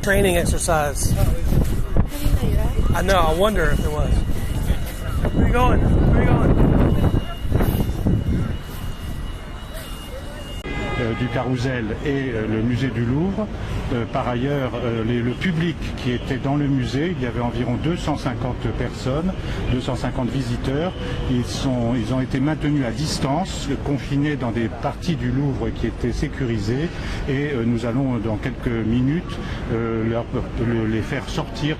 Training exercise. I know, I wonder if it was. Where are you going? Where are you going? Du Carrousel et le musée du Louvre. Par ailleurs, le public qui était dans le musée, il y avait environ 250 personnes, 250 visiteurs. Ils ont été maintenus à distance, confinés dans des parties du Louvre qui étaient sécurisées, et nous allons dans quelques minutes les faire sortir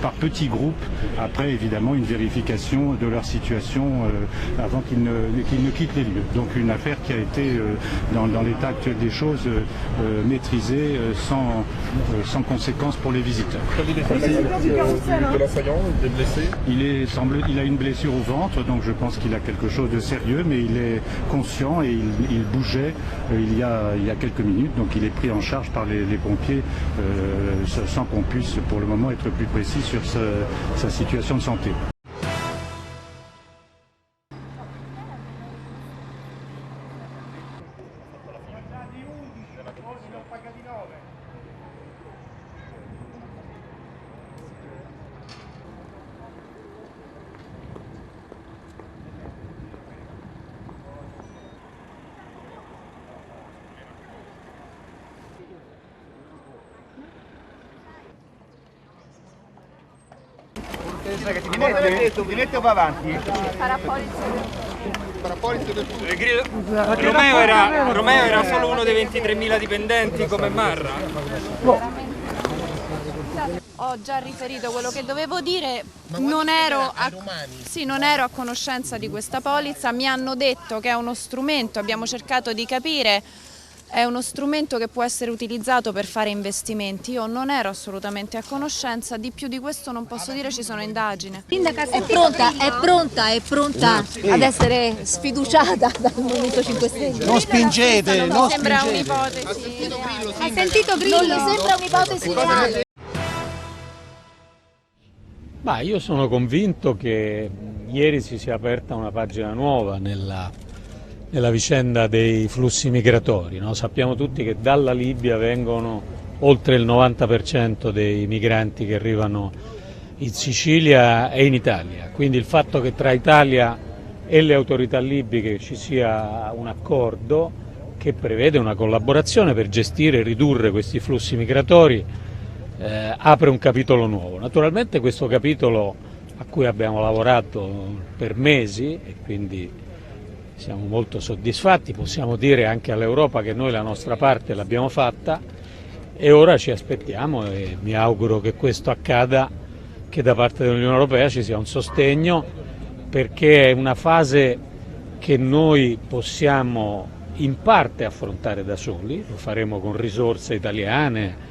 par petits groupes, après évidemment une vérification de leur situation avant qu'ils ne quittent les lieux. Donc une affaire qui a été dans l'état actuel des choses maîtrisée sans conséquences pour les visiteurs. De l'assaillant, il est blessé. Il a une blessure au ventre, donc je pense qu'il a quelque chose de sérieux, mais il est conscient et il bougeait il y a quelques minutes, donc il est pris en charge par les pompiers sans qu'on puisse pour le moment être plus précis sur sa situation de santé. Ti mette o va avanti? Romeo era solo uno dei 23.000 dipendenti come Marra. Ho già riferito quello che dovevo dire, non ero a conoscenza di questa polizza, mi hanno detto che è uno strumento, abbiamo cercato di capire, è uno strumento che può essere utilizzato per fare investimenti. Io non ero assolutamente a conoscenza, di più di questo non posso dire, ci sono indagini. È pronta ad essere sfiduciata dal Movimento 5 Stelle. Non spingete, non Sembra spingete. un'ipotesi. Hai sentito Grillo? Non mi sembra un'ipotesi reale. Ma io sono convinto che ieri si sia aperta una pagina nuova nella vicenda dei flussi migratori, no? Sappiamo tutti che dalla Libia vengono oltre il 90% dei migranti che arrivano in Sicilia e in Italia, quindi il fatto che tra Italia e le autorità libiche ci sia un accordo che prevede una collaborazione per gestire e ridurre questi flussi migratori apre un capitolo nuovo. Naturalmente questo capitolo, a cui abbiamo lavorato per mesi e quindi siamo molto soddisfatti, possiamo dire anche all'Europa che noi la nostra parte l'abbiamo fatta e ora ci aspettiamo, e mi auguro che questo accada, che da parte dell'Unione Europea ci sia un sostegno, perché è una fase che noi possiamo in parte affrontare da soli, lo faremo con risorse italiane,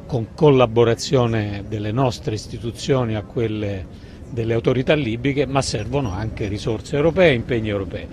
con collaborazione delle nostre istituzioni a quelle delle autorità libiche, ma servono anche risorse europee e impegni europei.